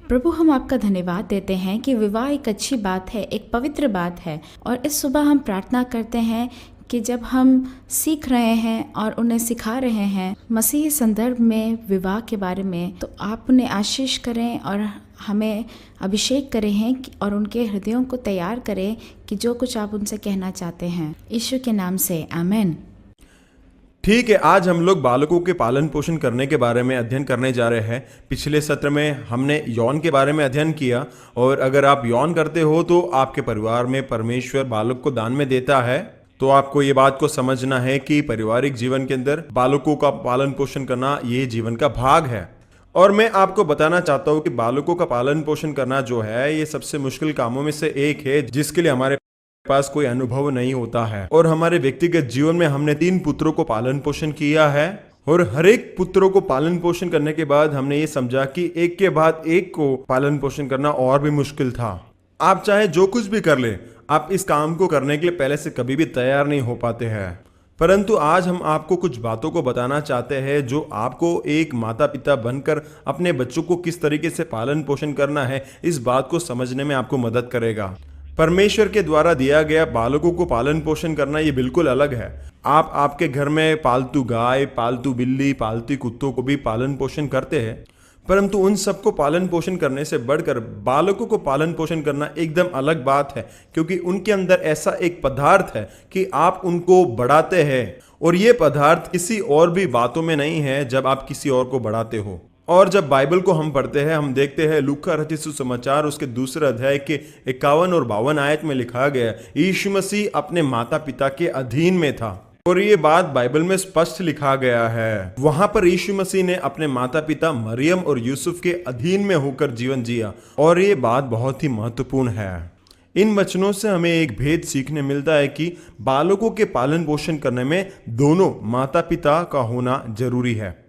प्रभु, हम आपका धन्यवाद देते हैं कि विवाह एक अच्छी बात है, एक पवित्र बात है। और इस सुबह हम प्रार्थना करते हैं कि जब हम सीख रहे हैं और उन्हें सिखा रहे हैं मसीही संदर्भ में विवाह के बारे में, तो आप उन्हें आशीष करें और हमें अभिषेक करें हैं और उनके हृदयों को तैयार करें कि जो कुछ आप उनसे कहना चाहते हैं। यीशु के नाम से आमेन। ठीक है, आज हम लोग बालकों के पालन पोषण करने के बारे में अध्ययन करने जा रहे हैं। पिछले सत्र में हमने यौन के बारे में अध्ययन किया, और अगर आप यौन करते हो तो आपके परिवार में परमेश्वर बालक को दान में देता है। तो आपको ये बात को समझना है कि पारिवारिक जीवन के अंदर बालकों का पालन पोषण करना ये जीवन का भाग है। और मैं आपको बताना चाहता हूँ कि बालकों का पालन पोषण करना जो है ये सबसे मुश्किल कामों में से एक है, जिसके लिए हमारे पास कोई अनुभव नहीं होता है। और हमारे व्यक्तिगत जीवन में हमने 3 पुत्रों को पालन पोषण किया है, और हर एक पुत्रों को पालन पोषण करने के बाद हमने ये समझा कि एक के बाद एक को पालन पोषण करना और भी मुश्किल था। आप चाहे जो कुछ भी कर ले, आप इस काम को करने के लिए पहले से कभी भी तैयार नहीं हो पाते हैं। परंतु आज हम आपको कुछ बातों को बताना चाहते हैं जो आपको एक माता पिता बनकर अपने बच्चों को किस तरीके से पालन पोषण करना है, इस बात को समझने में आपको मदद करेगा। परमेश्वर के द्वारा दिया गया बालकों को पालन पोषण करना ये बिल्कुल अलग है। आप आपके घर में पालतू गाय, पालतू बिल्ली, पालतू कुत्तों को भी पालन पोषण करते हैं, परंतु उन सबको पालन पोषण करने से बढ़कर बालकों को पालन पोषण करना एकदम अलग बात है, क्योंकि उनके अंदर ऐसा एक पदार्थ है कि आप उनको बढ़ाते हैं, और ये पदार्थ किसी और भी बातों में नहीं है जब आप किसी और को बढ़ाते हो। और जब बाइबल को हम पढ़ते हैं, हम देखते हैं लूका रचित सुसमाचार उसके दूसरे अध्याय के 51 और 52 आयत में लिखा गया, यीशु मसीह अपने माता पिता के अधीन में था। और ये बात बाइबल में स्पष्ट लिखा गया है। वहां पर यीशु मसीह ने अपने माता पिता मरियम और यूसुफ के अधीन में होकर जीवन जिया, और ये बात बहुत ही महत्वपूर्ण है। इन वचनों से हमें एक भेद सीखने मिलता है कि बालकों के पालन पोषण करने में दोनों माता पिता का होना जरूरी है।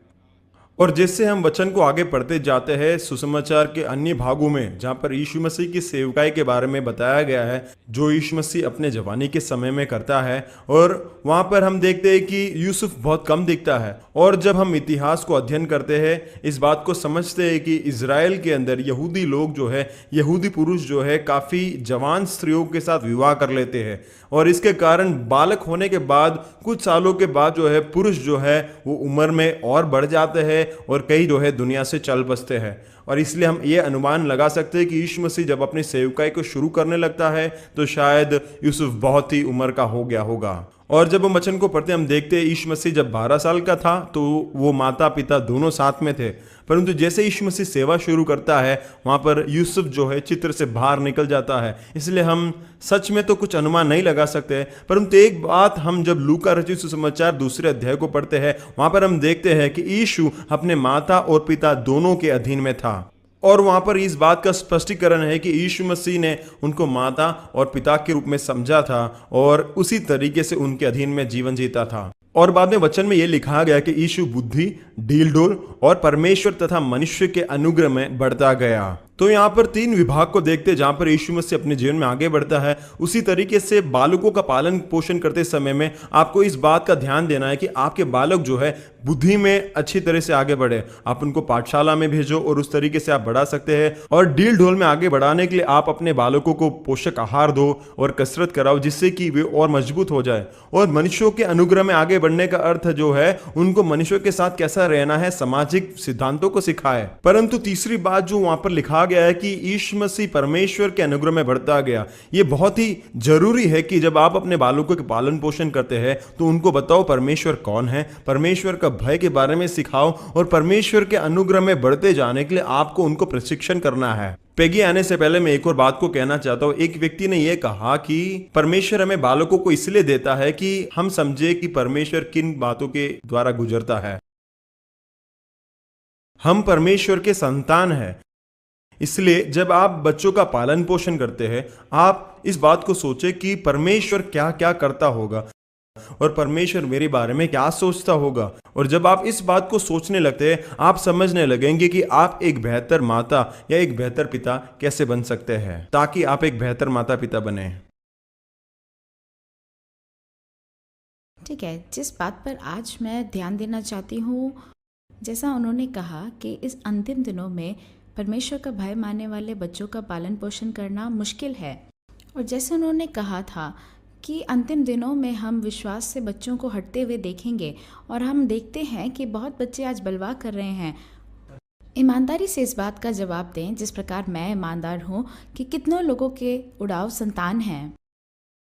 और जैसे हम वचन को आगे पढ़ते जाते हैं, सुसमाचार के अन्य भागों में जहाँ पर यीशु मसीह की सेवकाई के बारे में बताया गया है, जो यीशु मसीह अपने जवानी के समय में करता है, और वहाँ पर हम देखते हैं कि यूसुफ बहुत कम दिखता है। और जब हम इतिहास को अध्ययन करते हैं, इस बात को समझते हैं कि इज़राइल के अंदर यहूदी लोग जो है, यहूदी पुरुष जो है, काफ़ी जवान स्त्रियों के साथ विवाह कर लेते हैं, और इसके कारण बालक होने के बाद कुछ सालों के बाद जो है पुरुष जो है वो उम्र में और बढ़ जाते हैं, और कई जो है दुनिया से चल बसते हैं। और इसलिए हम ये अनुमान लगा सकते हैं कि यीशु मसीह जब अपनी सेवकाई को शुरू करने लगता है तो शायद यूसुफ बहुत ही उम्र का हो गया होगा। और जब हम वचन को पढ़ते हैं, हम देखते हैं यीशु मसीह जब 12 साल का था तो वो माता पिता दोनों साथ में थे, परंतु जैसे यीशु मसीह सेवा शुरू करता है, वहाँ पर यूसुफ जो है चित्र से बाहर निकल जाता है। इसलिए हम सच में तो कुछ अनुमान नहीं लगा सकते, परंतु एक बात, हम जब लूका रचित सुसमाचार दूसरे अध्याय को पढ़ते हैं, वहाँ पर हम देखते हैं कि यीशु अपने माता और पिता दोनों के अधीन में था। और वहां पर इस बात का स्पष्टीकरण है कि यीशु मसीह ने उनको माता और पिता के रूप में समझा था, और उसी तरीके से उनके अधीन में जीवन जीता था। और बाद में वचन में यह लिखा गया कि यीशु बुद्धि, डील-डोल और परमेश्वर तथा मनुष्य के अनुग्रह में बढ़ता गया। तो यहाँ पर 3 विभाग को देखते हैं जहाँ पर यीशु मसीह अपने जीवन में आगे बढ़ता है। उसी तरीके से बालकों का पालन पोषण करते समय में आपको इस बात का ध्यान देना है कि आपके बालक जो है बुद्धि में अच्छी तरह से आगे बढ़े। आप उनको पाठशाला में भेजो और उस तरीके से आप बढ़ा सकते हैं। और डील ढोल में आगे बढ़ाने के लिए आप अपने बालकों को पोषक आहार दो और कसरत कराओ, जिससे कि वे और मजबूत हो जाए। और मनुष्यों के अनुग्रह में आगे बढ़ने का अर्थ जो है उनको मनुष्यों के साथ कैसा रहना है, सामाजिक सिद्धांतों को सिखाए। परंतु तीसरी बात जो वहां पर लिखा गया है कि यीशु मसीह परमेश्वर के अनुग्रह में बढ़ता गया। ये बहुत ही जरूरी है कि जब आप अपने बालकों के पालन पोषण करते हैं तो उनको बताओ परमेश्वर कौन है, परमेश्वर का भय के बारे में सिखाओ, और परमेश्वर के अनुग्रह में बढ़ते जाने के लिए आपको उनको प्रशिक्षण करना है। पेगी आने से पहले मैं एक और बात को कहना चाहता हूं। एक व्यक्ति ने यह कहा कि परमेश्वर हमें बालकों को इसलिए देता है कि हम समझे कि परमेश्वर किन बातों के द्वारा गुजरता है। हम परमेश्वर के संतान हैं, इसलिए जब आप बच्चों का पालन पोषण करते हैं, आप इस बात को सोचे कि परमेश्वर क्या क्या करता होगा और परमेश्वर मेरे बारे में क्या सोचता होगा। और जब आप इस बात को सोचने लगते हैं, आप समझने लगेंगे कि आप एक बेहतर माता या एक बेहतर पिता कैसे बन सकते हैं, ताकि आप एक बेहतर माता पिता बने। ठीक है, जिस बात पर आज मैं ध्यान देना चाहती हूँ, जैसा उन्होंने कहा कि इस अंतिम दिनों में परमेश्वर का भय मानने वाले बच्चों का पालन पोषण करना मुश्किल है। और जैसे उन्होंने कहा था कि अंतिम दिनों में हम विश्वास से बच्चों को हटते हुए देखेंगे, और हम देखते हैं कि बहुत बच्चे आज बलवा कर रहे हैं। ईमानदारी से इस बात का जवाब दें जिस प्रकार मैं ईमानदार हूँ कि कितनों लोगों के उड़ाव संतान हैं।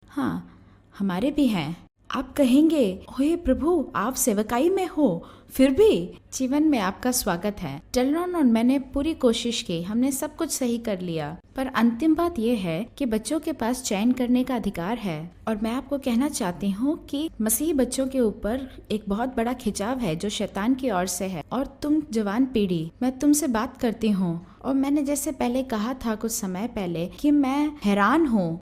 हाँ, हमारे भी हैं। आप कहेंगे, हे प्रभु, आप सेवकाई में हो, फिर भी जीवन में आपका स्वागत है। डेलरॉन और मैंने पूरी कोशिश की, हमने सब कुछ सही कर लिया, पर अंतिम बात यह है कि बच्चों के पास चयन करने का अधिकार है। और मैं आपको कहना चाहती हूँ कि मसीही बच्चों के ऊपर एक बहुत बड़ा खिंचाव है जो शैतान की ओर से है। और तुम जवान पीढ़ी, मैं तुमसे बात करती हूँ, और मैंने जैसे पहले कहा था कुछ समय पहले कि मैं हैरान हूँ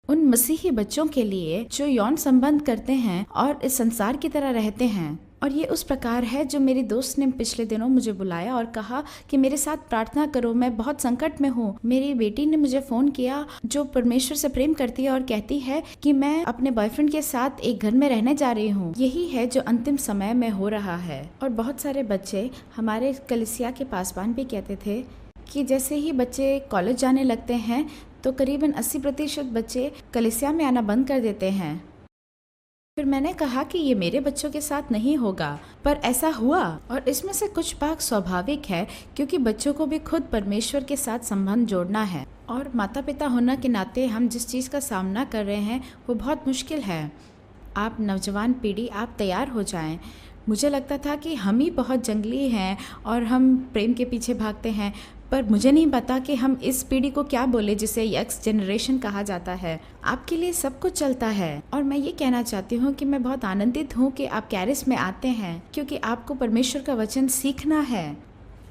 उन मसीही बच्चों के लिए जो यौन संबंध करते हैं और इस संसार की तरह रहते हैं। और ये उस प्रकार है जो मेरी दोस्त ने पिछले दिनों मुझे बुलाया और कहा कि मेरे साथ प्रार्थना करो, मैं बहुत संकट में हूँ। मेरी बेटी ने मुझे फ़ोन किया जो परमेश्वर से प्रेम करती है और कहती है कि मैं अपने बॉयफ्रेंड के साथ एक घर में रहने जा रही हूँ। यही है जो अंतिम समय में हो रहा है। और बहुत सारे बच्चे, हमारे कलीसिया के पासवान भी कहते थे कि जैसे ही बच्चे कॉलेज जाने लगते हैं तो करीबन 80% बच्चे कलीसिया में आना बंद कर देते हैं। फिर मैंने कहा कि ये मेरे बच्चों के साथ नहीं होगा, पर ऐसा हुआ। और इसमें से कुछ भाग स्वाभाविक है क्योंकि बच्चों को भी खुद परमेश्वर के साथ संबंध जोड़ना है। और माता पिता होने के नाते हम जिस चीज़ का सामना कर रहे हैं वो बहुत मुश्किल है। आप नौजवान पीढ़ी, आप तैयार हो जाएं। मुझे लगता था कि हम ही बहुत जंगली हैं और हम प्रेम के पीछे भागते हैं, पर मुझे नहीं पता कि हम इस पीढ़ी को क्या बोले जिसे यंग जनरेशन कहा जाता है। आपके लिए सब कुछ चलता है। और मैं ये कहना चाहती हूँ कि मैं बहुत आनंदित हूँ कि आप कैरिस में आते हैं, क्योंकि आपको परमेश्वर का वचन सीखना है।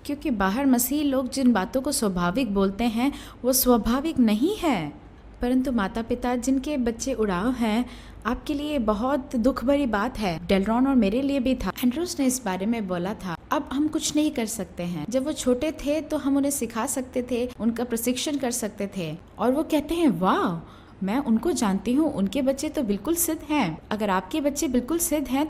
क्योंकि बाहर मसीही लोग जिन बातों को स्वाभाविक बोलते हैं वो स्वाभाविक नहीं है। परंतु माता पिता जिनके बच्चे उड़ाव हैं, आपके लिए बहुत दुख भरी बात है। डेलरॉन और मेरे लिए भी था। एंड्रूस ने इस बारे में बोला था, अब हम कुछ नहीं कर सकते हैं। जब वो छोटे थे तो हम उन्हें सिखा सकते थे, उनका प्रशिक्षण कर सकते थे। और वो कहते हैं, वाह, मैं उनको जानती हूँ, उनके बच्चे तो बिल्कुल सिद्ध हैं। अगर आपके बच्चे बिल्कुल सिद्ध हैं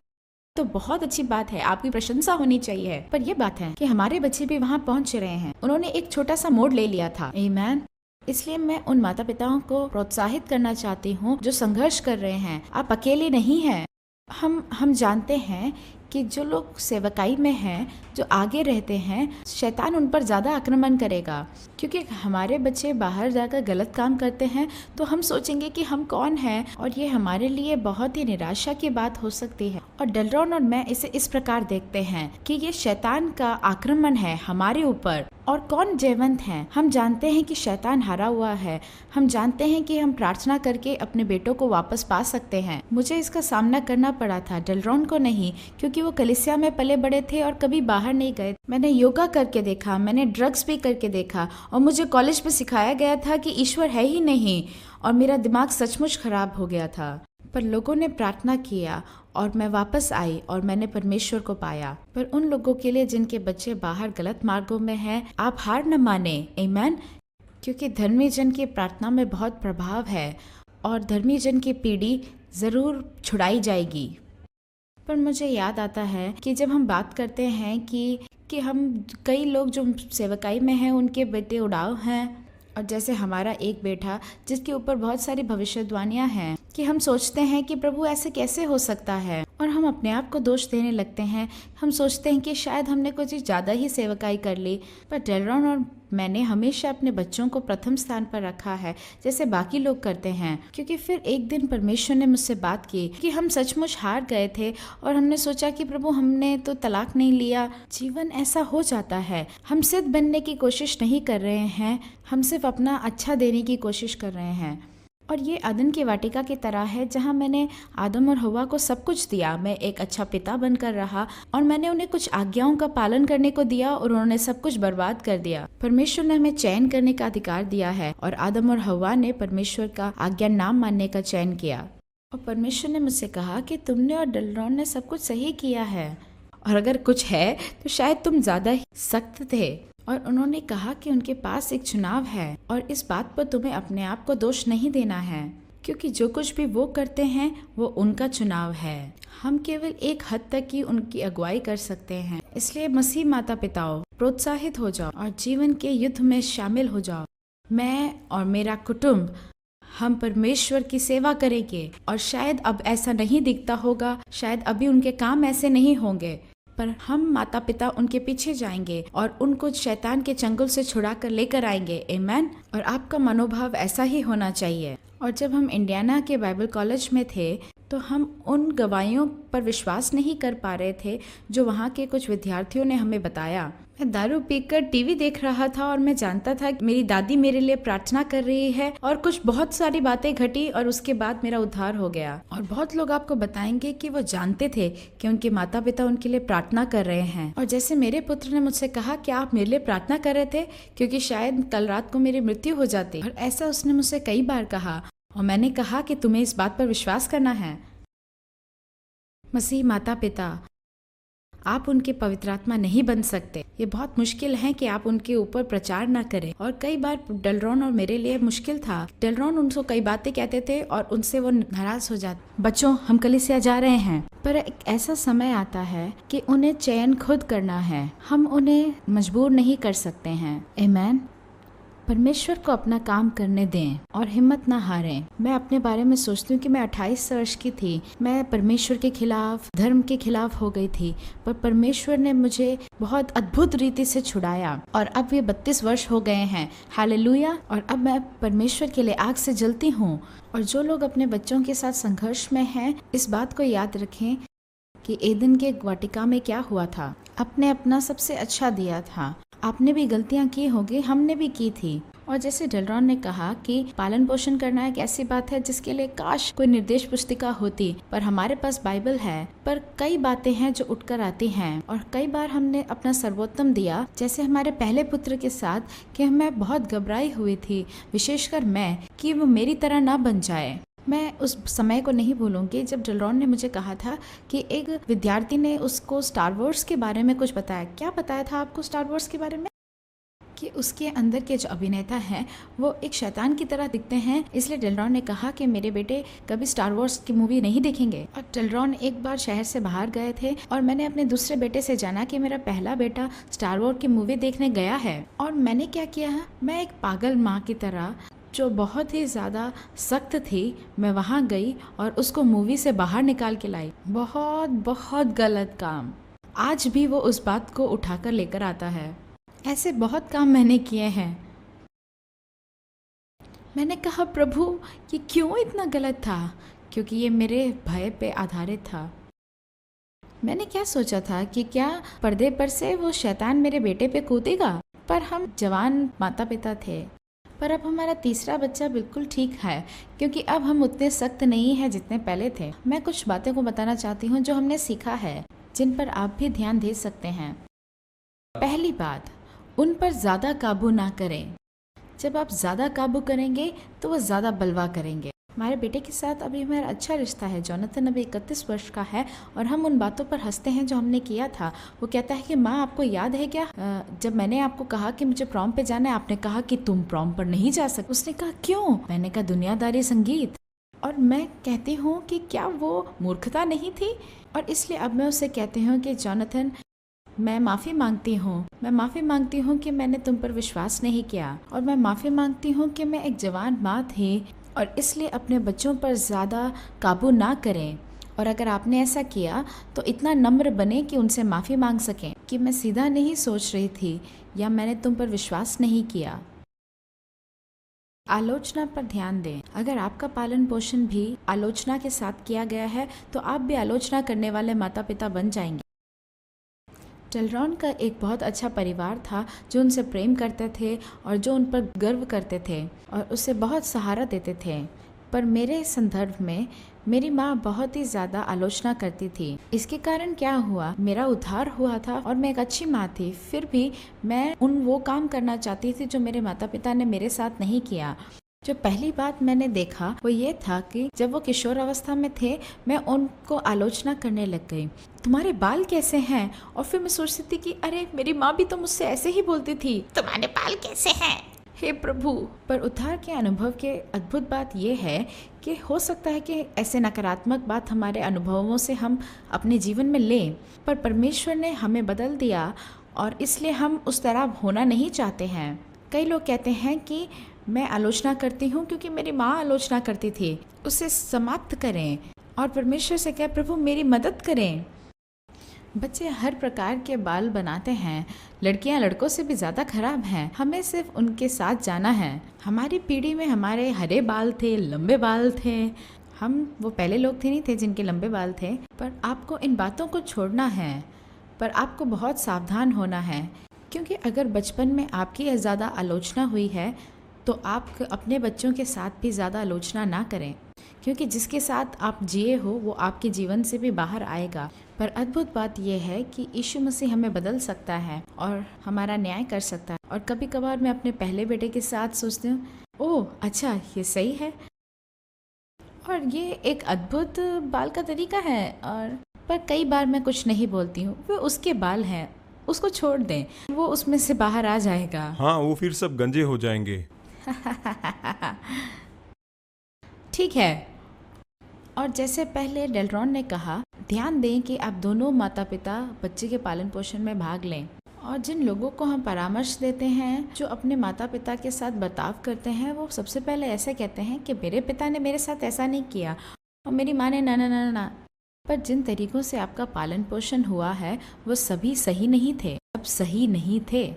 तो बहुत अच्छी बात है, आपकी प्रशंसा होनी चाहिए। पर यह बात है कि हमारे बच्चे भी वहाँ पहुँच रहे हैं। उन्होंने एक छोटा सा मोड़ ले लिया था। आमीन। इसलिए मैं उन माता पिताओं को प्रोत्साहित करना चाहती हूँ जो संघर्ष कर रहे हैं। आप अकेले नहीं हैं। हम जानते हैं कि जो लोग सेवकाई में हैं, जो आगे रहते हैं, शैतान उन पर ज़्यादा आक्रमण करेगा। क्योंकि हमारे बच्चे बाहर जाकर गलत काम करते हैं तो हम सोचेंगे कि हम कौन हैं, और ये हमारे लिए बहुत ही निराशा की बात हो सकती है। और डेलरॉन और मैं इसे इस प्रकार देखते हैं कि ये शैतान का आक्रमण है हमारे ऊपर। और कौन जयवंत है? हम जानते हैं कि शैतान हारा हुआ है। हम जानते हैं कि हम प्रार्थना करके अपने बेटों को वापस पा सकते हैं। मुझे इसका सामना करना पड़ा था, डेलरॉन को नहीं, क्योंकि वो कलीसिया में पले बड़े थे और कभी बाहर नहीं गए। मैंने योगा करके देखा, मैंने ड्रग्स भी करके देखा, और मुझे कॉलेज में सिखाया गया था कि ईश्वर है ही नहीं, और मेरा दिमाग सचमुच खराब हो गया था। पर लोगों ने प्रार्थना किया और मैं वापस आई और मैंने परमेश्वर को पाया। पर उन लोगों के लिए जिनके बच्चे बाहर गलत मार्गों में हैं, आप हार न माने। आमीन। क्योंकि धर्मी जन की प्रार्थना में बहुत प्रभाव है और धर्मी जन की पीढ़ी ज़रूर छुड़ाई जाएगी। पर मुझे याद आता है कि जब हम बात करते हैं कि हम कई लोग जो सेवकाई में हैं उनके बेटे उड़ाव हैं, और जैसे हमारा एक बेटा जिसके ऊपर बहुत सारी भविष्यवाणियां हैं, कि हम सोचते हैं कि प्रभु ऐसे कैसे हो सकता है, और हम अपने आप को दोष देने लगते हैं। हम सोचते हैं कि शायद हमने कुछ ज़्यादा ही सेवकाई कर ली। पर डेलरॉन और मैंने हमेशा अपने बच्चों को प्रथम स्थान पर रखा है, जैसे बाकी लोग करते हैं। क्योंकि फिर एक दिन परमेश्वर ने मुझसे बात की कि हम सचमुच हार गए थे और हमने सोचा कि प्रभु हमने तो तलाक नहीं लिया। जीवन ऐसा हो जाता है। हम सिद्ध बनने की कोशिश नहीं कर रहे हैं, हम सिर्फ अपना अच्छा देने की कोशिश कर रहे हैं। और ये अदन की वाटिका की तरह है जहाँ मैंने आदम और हवा को सब कुछ दिया। मैं एक अच्छा पिता बनकर रहा और मैंने उन्हें कुछ आज्ञाओं का पालन करने को दिया और उन्होंने सब कुछ बर्बाद कर दिया। परमेश्वर ने हमें चयन करने का अधिकार दिया है और आदम और हवा ने परमेश्वर का आज्ञा ना मानने का चयन किया। और परमेश्वर ने मुझसे कहा कि तुमने और डेलरॉन ने सब कुछ सही किया है, और अगर कुछ है तो शायद तुम ज्यादा ही सख्त थे। और उन्होंने कहा कि उनके पास एक चुनाव है और इस बात पर तुम्हें अपने आप को दोष नहीं देना है, क्योंकि जो कुछ भी वो करते हैं वो उनका चुनाव है। हम केवल एक हद तक ही उनकी अगुवाई कर सकते हैं। इसलिए मसीह माता पिताओं, प्रोत्साहित हो जाओ और जीवन के युद्ध में शामिल हो जाओ। मैं और मेरा कुटुंब हम परमेश्वर की सेवा करेंगे। और शायद अब ऐसा नहीं दिखता होगा, शायद अभी उनके काम ऐसे नहीं होंगे, पर हम माता पिता उनके पीछे जाएंगे और उनको शैतान के चंगुल से छुड़ा कर लेकर आएंगे। आमीन। और आपका मनोभाव ऐसा ही होना चाहिए। और जब हम इंडियाना के बाइबल कॉलेज में थे तो हम उन गवाहियों पर विश्वास नहीं कर पा रहे थे जो वहाँ के कुछ विद्यार्थियों ने हमें बताया। मैं दारू पीकर टीवी देख रहा था और मैं जानता था कि मेरी दादी मेरे लिए प्रार्थना कर रही है और कुछ बहुत सारी बातें घटी और उसके बाद मेरा उद्धार हो गया। और बहुत लोग आपको बताएंगे कि वो जानते थे कि उनके माता पिता उनके लिए प्रार्थना कर रहे हैं। और जैसे मेरे पुत्र ने मुझसे कहा कि आप मेरे लिए प्रार्थना कर रहे थे क्योंकि शायद कल रात को मेरी मृत्यु हो जाती, और ऐसा उसने मुझसे कई बार कहा। और मैंने कहा कि तुम्हें इस बात पर विश्वास करना है। मसीह माता पिता, आप उनके पवित्र आत्मा नहीं बन सकते। ये बहुत मुश्किल है कि आप उनके ऊपर प्रचार ना करें। और कई बार डेलरॉन और मेरे लिए मुश्किल था। डेलरॉन उनको कई बातें कहते थे और उनसे वो नाराज हो जाते। बच्चों, हम कलीसिया जा रहे हैं, पर एक ऐसा समय आता है कि उन्हें चयन खुद करना है। हम उन्हें मजबूर नहीं कर सकते हैं। आमीन। परमेश्वर को अपना काम करने दें और हिम्मत ना हारें। मैं अपने बारे में सोचती हूँ कि मैं 28 वर्ष की थी। मैं परमेश्वर के खिलाफ, धर्म के खिलाफ हो गई थी, पर परमेश्वर ने मुझे बहुत अद्भुत रीति से छुड़ाया और अब ये 32 वर्ष हो गए हैं। हालेलुया। और अब मैं परमेश्वर के लिए आग से जलती हूँ। और जो लोग अपने बच्चों के साथ संघर्ष में हैं, इस बात को याद रखें कि एदन के वाटिका में क्या हुआ था। आपने अपना सबसे अच्छा दिया था। आपने भी गलतियां की होगी, हमने भी की थी। और जैसे डेलरॉन ने कहा कि पालन पोषण करना एक ऐसी बात है जिसके लिए काश कोई निर्देश पुस्तिका होती, पर हमारे पास बाइबल है। पर कई बातें हैं जो उठकर आती हैं और कई बार हमने अपना सर्वोत्तम दिया, जैसे हमारे पहले पुत्र के साथ, कि मैं बहुत घबराई हुई थी, विशेषकर मैं, कि वो मेरी तरह ना बन जाए। मैं उस समय को नहीं भूलूंगी जब डेलरॉन ने मुझे कहा था कि एक विद्यार्थी ने उसको स्टार वॉर्स के बारे में कुछ बताया। क्या बताया था आपको स्टार वॉर्स के बारे में? कि उसके अंदर के जो अभिनेता हैं वो एक शैतान की तरह दिखते हैं। इसलिए डेलरॉन ने कहा कि मेरे बेटे कभी स्टार वॉर्स की मूवी नहीं देखेंगे। और डेलरॉन एक बार शहर से बाहर गए थे और मैंने अपने दूसरे बेटे से जाना कि मेरा पहला बेटा स्टार वॉर्स की मूवी देखने गया है। और मैंने क्या किया है, मैं एक पागल माँ की तरह जो बहुत ही ज़्यादा सख्त थी, मैं वहाँ गई और उसको मूवी से बाहर निकाल के लाई। बहुत बहुत गलत काम। आज भी वो उस बात को उठाकर लेकर आता है। ऐसे बहुत काम मैंने किए हैं। मैंने कहा प्रभु कि क्यों इतना गलत था, क्योंकि ये मेरे भय पे आधारित था। मैंने क्या सोचा था कि क्या पर्दे पर से वो शैतान मेरे बेटे पे कूदेगा, पर हम जवान माता पिता थे। पर अब हमारा तीसरा बच्चा बिल्कुल ठीक है, क्योंकि अब हम उतने सख्त नहीं हैं जितने पहले थे। मैं कुछ बातें को बताना चाहती हूँ जो हमने सीखा है, जिन पर आप भी ध्यान दे सकते हैं। पहली बात, उन पर ज़्यादा काबू ना करें। जब आप ज़्यादा काबू करेंगे तो वो ज़्यादा बलवा करेंगे। हमारे बेटे के साथ अभी हमारा अच्छा रिश्ता है। जोनाथन अभी 31 वर्ष का है और हम उन बातों पर हंसते हैं जो हमने किया था। वो कहता है कि माँ, आपको याद है क्या, जब मैंने आपको कहा कि मुझे प्रॉम पे जाना है, आपने कहा कि तुम प्रॉम पर नहीं जा सकते। उसने कहा क्यों? मैंने कहा दुनियादारी संगीत। और मैं कहती हूँ कि क्या वो मूर्खता नहीं थी? और इसलिए अब मैं उसे कहती हूँ कि जोनाथन, मैं माफ़ी मांगती हूँ। मैं माफ़ी मांगती हूँ कि मैंने तुम पर विश्वास नहीं किया, और मैं माफ़ी मांगती हूँ कि मैं एक जवान माँ थी और इसलिए अपने बच्चों पर ज़्यादा काबू ना करें। और अगर आपने ऐसा किया तो इतना नम्र बने कि उनसे माफ़ी मांग सकें कि मैं सीधा नहीं सोच रही थी या मैंने तुम पर विश्वास नहीं किया। आलोचना पर ध्यान दें। अगर आपका पालन पोषण भी आलोचना के साथ किया गया है तो आप भी आलोचना करने वाले माता पिता बन जाएंगे। डेलरॉन का एक बहुत अच्छा परिवार था जो उनसे प्रेम करते थे और जो उन पर गर्व करते थे और उसे बहुत सहारा देते थे। पर मेरे संदर्भ में मेरी माँ बहुत ही ज़्यादा आलोचना करती थी। इसके कारण क्या हुआ, मेरा उद्धार हुआ था और मैं एक अच्छी माँ थी, फिर भी मैं वो काम करना चाहती थी जो मेरे माता पिता ने मेरे साथ नहीं किया। जो पहली बात मैंने देखा वो ये था कि जब वो किशोर अवस्था में थे, मैं उनको आलोचना करने लग गई, तुम्हारे बाल कैसे हैं? और फिर मैं सोचती थी कि अरे मेरी माँ भी तो मुझसे ऐसे ही बोलती थी, तुम्हारे बाल कैसे हैं? हे प्रभु। पर उद्धार के अनुभव के अद्भुत बात यह है कि हो सकता है कि ऐसे नकारात्मक बात हमारे अनुभवों से हम अपने जीवन में लें, पर परमेश्वर ने हमें बदल दिया और इसलिए हम उस तरह होना नहीं चाहते हैं। कई लोग कहते हैं कि मैं आलोचना करती हूँ क्योंकि मेरी माँ आलोचना करती थी, उसे समाप्त करें और परमेश्वर से कहें प्रभु मेरी मदद करें। बच्चे हर प्रकार के बाल बनाते हैं, लड़कियां लड़कों से भी ज़्यादा खराब हैं। हमें सिर्फ उनके साथ जाना है। हमारी पीढ़ी में हमारे हरे बाल थे, लंबे बाल थे। हम वो पहले लोग थे नहीं थे जिनके लंबे बाल थे। पर आपको इन बातों को छोड़ना है, पर आपको बहुत सावधान होना है, क्योंकि अगर बचपन में आपकी ज़्यादा आलोचना हुई है तो आप अपने बच्चों के साथ भी ज़्यादा आलोचना ना करें, क्योंकि जिसके साथ आप जिए हो वो आपके जीवन से भी बाहर आएगा। पर अद्भुत बात यह है कि यीशु मसीह हमें बदल सकता है और हमारा न्याय कर सकता है। और कभी कभार मैं अपने पहले बेटे के साथ सोचती हूँ, ओह अच्छा ये सही है और ये एक अद्भुत बाल का तरीका है। और पर कई बार मैं कुछ नहीं बोलती हूँ, वो उसके बाल हैं, उसको छोड़ दें, वो उसमें से बाहर आ जाएगा। हाँ, वो फिर सब गंजे हो जाएंगे। ठीक है। और जैसे पहले डेलरॉन ने कहा, ध्यान दें कि आप दोनों माता पिता बच्चे के पालन पोषण में भाग लें। और जिन लोगों को हम परामर्श देते हैं, जो अपने माता पिता के साथ बर्ताव करते हैं, वो सबसे पहले ऐसे कहते हैं कि मेरे पिता ने मेरे साथ ऐसा नहीं किया और मेरी माँ ने ना ना ना ना। पर जिन तरीकों से आपका पालन पोषण हुआ है वो सभी सही नहीं थे, सब सही नहीं थे,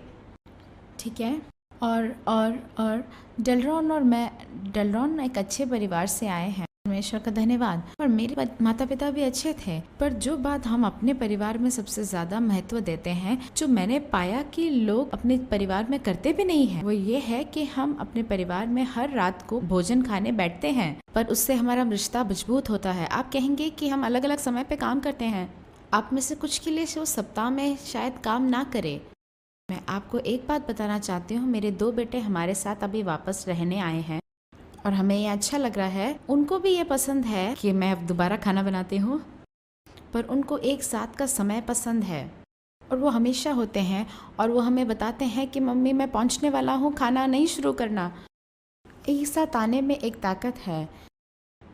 ठीक है। और डेलरॉन एक अच्छे परिवार से आए हैं, परमेश्वर का धन्यवाद। और मेरे माता पिता भी अच्छे थे। पर जो बात हम अपने परिवार में सबसे ज्यादा महत्व देते हैं, जो मैंने पाया कि लोग अपने परिवार में करते भी नहीं है, वो ये है कि हम अपने परिवार में हर रात को भोजन खाने बैठते हैं, पर उससे हमारा रिश्ता मजबूत होता है। आप कहेंगे कि हम अलग अलग समय पे काम करते हैं, आप में से कुछ के लिए वो सप्ताह में शायद काम ना करे। मैं आपको एक बात बताना चाहती हूँ, मेरे 2 बेटे हमारे साथ अभी वापस रहने आए हैं और हमें ये अच्छा लग रहा है। उनको भी ये पसंद है कि मैं अब दोबारा खाना बनाती हूँ, पर उनको एक साथ का समय पसंद है और वो हमेशा होते हैं और वो हमें बताते हैं कि मम्मी मैं पहुँचने वाला हूँ, खाना नहीं शुरू करना। एक साथ आने में एक ताकत है,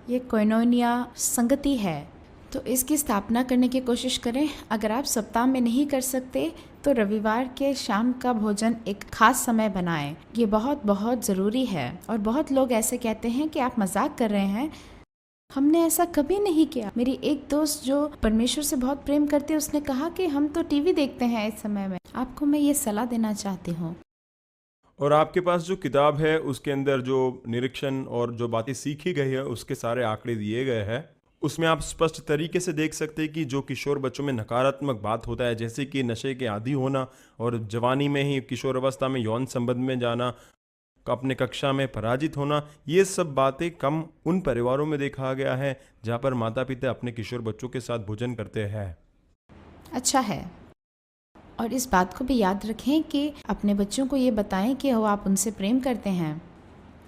ये कोइनोनिया संगति है, तो इसकी स्थापना करने की कोशिश करें। अगर आप सप्ताह में नहीं कर सकते तो रविवार के शाम का भोजन एक खास समय बनाएं। ये बहुत बहुत ज़रूरी है। और बहुत लोग ऐसे कहते हैं कि आप मजाक कर रहे हैं, हमने ऐसा कभी नहीं किया। मेरी एक दोस्त जो परमेश्वर से बहुत प्रेम करती है, उसने कहा कि हम तो टीवी देखते हैं इस समय में। आपको मैं ये सलाह देना चाहती हूँ। और आपके पास जो किताब है उसके अंदर जो निरीक्षण और जो बातें सीखी गई है उसके सारे आंकड़े दिए गए हैं। उसमें आप स्पष्ट तरीके से देख सकते हैं कि जो किशोर बच्चों में नकारात्मक बात होता है, जैसे कि नशे के आदी होना और जवानी में ही किशोर अवस्था में यौन संबंध में जाना, अपने कक्षा में पराजित होना, ये सब बातें कम उन परिवारों में देखा गया है जहाँ पर माता पिता अपने किशोर बच्चों के साथ भोजन करते हैं। अच्छा है। और इस बात को भी याद रखें कि अपने बच्चों को ये बताएं कि वो आप उनसे प्रेम करते हैं।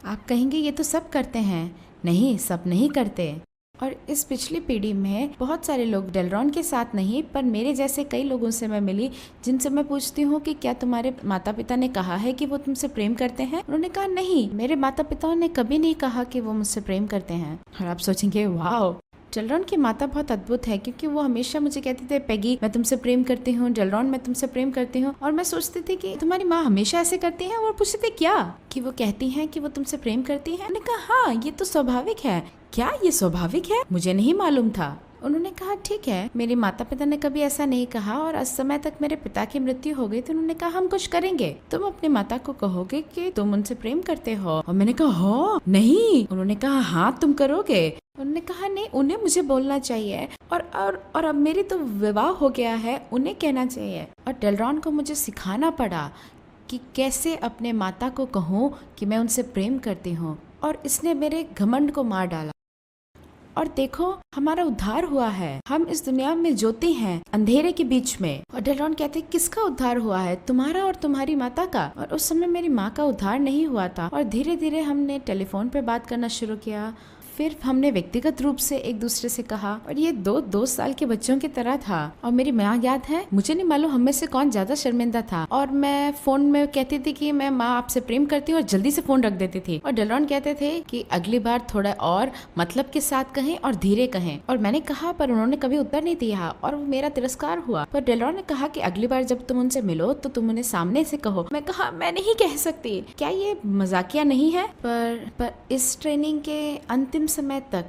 आप कहेंगे ये तो सब करते हैं, नहीं, सब नहीं करते। और इस पिछली पीढ़ी में बहुत सारे लोग, डेलरॉन के साथ नहीं पर मेरे जैसे कई लोगों से मैं मिली, जिनसे मैं पूछती हूँ कि क्या तुम्हारे माता पिता ने कहा है कि वो तुमसे प्रेम करते हैं? उन्होंने कहा नहीं, मेरे माता पिता ने कभी नहीं कहा कि वो मुझसे प्रेम करते हैं। और आप सोचेंगे वाह, डेलरॉन की माता बहुत अद्भुत है, क्योंकि वो हमेशा मुझे कहते थे पैगी मैं तुमसे प्रेम करती हूँ, डेलरॉन मैं तुमसे प्रेम करती हूँ। और मैं सोचती थी कि तुम्हारी माँ हमेशा ऐसे करती है। और पूछते थे क्या कि वो कहती हैं कि वो तुमसे प्रेम करती हैं? मैंने कहा हाँ, ये तो स्वाभाविक है। क्या ये स्वाभाविक है? मुझे नहीं मालूम था। उन्होंने कहा ठीक है, मेरे माता पिता ने कभी ऐसा नहीं कहा और उस समय तक मेरे पिता की मृत्यु हो गई, तो उन्होंने कहा हम कुछ करेंगे, तुम अपने माता को कहोगे कि तुम उनसे प्रेम करते हो। और मैंने कहा हाँ नहीं। उन्होंने कहा हाँ तुम करोगे। उन्होंने कहा नहीं, उन्हें मुझे बोलना चाहिए और अब मेरी तो विवाह हो गया है, उन्हें कहना चाहिए। और डेलरॉन को मुझे सिखाना पड़ा कि कैसे अपने माता को कहूँ कि मैं उनसे प्रेम करती हूँ, और इसने मेरे घमंड को मार डाला। और देखो हमारा उद्धार हुआ है, हम इस दुनिया में ज्योति हैं अंधेरे के बीच में। और डेलरॉन कहते हैं किसका उद्धार हुआ है? तुम्हारा और तुम्हारी माता का। और उस समय मेरी माँ का उद्धार नहीं हुआ था। और धीरे धीरे हमने टेलीफोन पे बात करना शुरू किया, फिर हमने व्यक्तिगत रूप से एक दूसरे से कहा और ये 2 साल के बच्चों की तरह था। और मेरी माँ याद है, मुझे नहीं मालूम हम में से कौन ज्यादा शर्मिंदा था, और मैं फोन में कहती थी कि मैं माँ आपसे प्रेम करती हूँ और जल्दी से फोन रख देती थी। और डेलरॉन कहते थे कि अगली बार थोड़ा और मतलब के साथ कहें और धीरे कहें। और मैंने कहा पर उन्होंने कभी उत्तर नहीं दिया और मेरा तिरस्कार हुआ। पर डेलरॉन ने कहा कि अगली बार जब तुम उनसे मिलो तो तुम उन्हें सामने से कहो। मैं कहा मैं नहीं कह सकती। क्या ये मजाकिया नहीं है? पर इस ट्रेनिंग के अंतिम समय तक,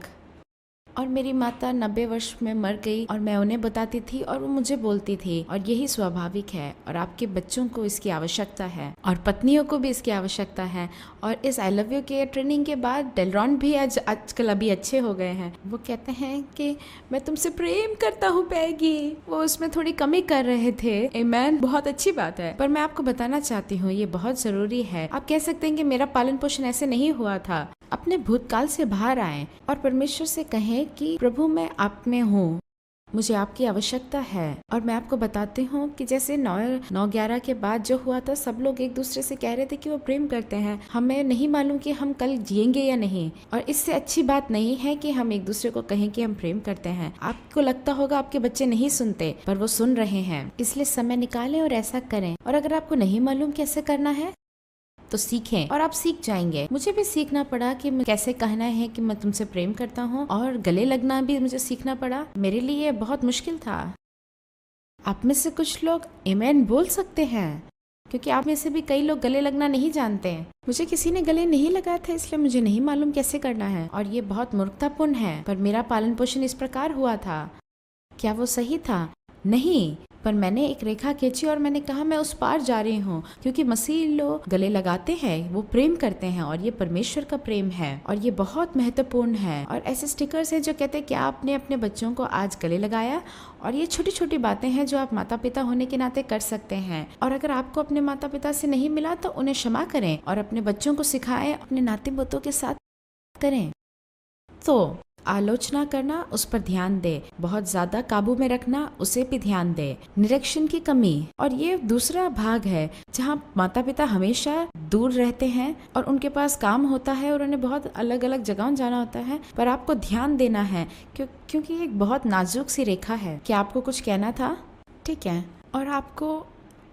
और मेरी माता 90 वर्ष में मर गई और मैं उन्हें बताती थी और वो मुझे बोलती थी, और यही स्वाभाविक है और आपके बच्चों को इसकी आवश्यकता है और पत्नियों को भी इसकी आवश्यकता है। और इस आई लव यू के ट्रेनिंग के बाद डेलरॉन भी आजकल अभी अच्छे हो गए हैं। वो कहते हैं कि मैं तुमसे प्रेम करता हूँ पैगी। वो उसमें थोड़ी कमी कर रहे थे। आमीन, बहुत अच्छी बात है। पर मैं आपको बताना चाहती हूँ ये बहुत जरूरी है। आप कह सकते हैं कि मेरा पालन पोषण ऐसे नहीं हुआ था। अपने भूतकाल से बाहर आएं और परमेश्वर से कहें कि प्रभु मैं आप में हूँ, मुझे आपकी आवश्यकता है। और मैं आपको बताती हूँ कि जैसे 9/11 के बाद जो हुआ था, सब लोग एक दूसरे से कह रहे थे कि वो प्रेम करते हैं। हमें नहीं मालूम कि हम कल जिएंगे या नहीं, और इससे अच्छी बात नहीं है कि हम एक दूसरे को कहें कि हम प्रेम करते हैं। आपको लगता होगा आपके बच्चे नहीं सुनते, पर वो सुन रहे हैं। इसलिए समय निकालें और ऐसा करें। और अगर आपको नहीं मालूम कैसे करना है तो सीखें और आप सीख जाएंगे। मुझे भी सीखना पड़ा कि कैसे कहना है कि मैं तुमसे प्रेम करता हूँ, और गले लगना भी मुझे सीखना पड़ा। मेरे लिए बहुत मुश्किल था। आप में से कुछ लोग आमीन बोल सकते हैं, क्योंकि आप में से भी कई लोग गले लगना नहीं जानते। मुझे किसी ने गले नहीं लगाया था, इसलिए मुझे नहीं मालूम कैसे करना है, और ये बहुत मूर्खतापूर्ण है। पर मेरा पालन पोषण इस प्रकार हुआ था। क्या वो सही था? नहीं, पर मैंने एक रेखा खींची और मैंने कहा मैं उस पार जा रही हूँ, क्योंकि मसीह लोग गले लगाते हैं, वो प्रेम करते हैं, और ये परमेश्वर का प्रेम है और ये बहुत महत्वपूर्ण है। और ऐसे स्टिकर्स हैं जो कहते हैं कि आपने अपने बच्चों को आज गले लगाया, और ये छोटी छोटी बातें हैं जो आप माता पिता होने के नाते कर सकते हैं। और अगर आपको अपने माता पिता से नहीं मिला तो उन्हें क्षमा करें और अपने बच्चों को सिखाएं, अपने नाते पोतों के साथ करें। तो आलोचना करना, उस पर ध्यान दे। बहुत ज्यादा काबू में रखना, उसे भी ध्यान दे। निरीक्षण की कमी, और ये दूसरा भाग है जहाँ माता पिता हमेशा दूर रहते हैं और उनके पास काम होता है और उन्हें बहुत अलग अलग जगहों जाना होता है, पर आपको ध्यान देना है क्योंकि एक बहुत नाजुक सी रेखा है। क्या आपको कुछ कहना था? ठीक है। और आपको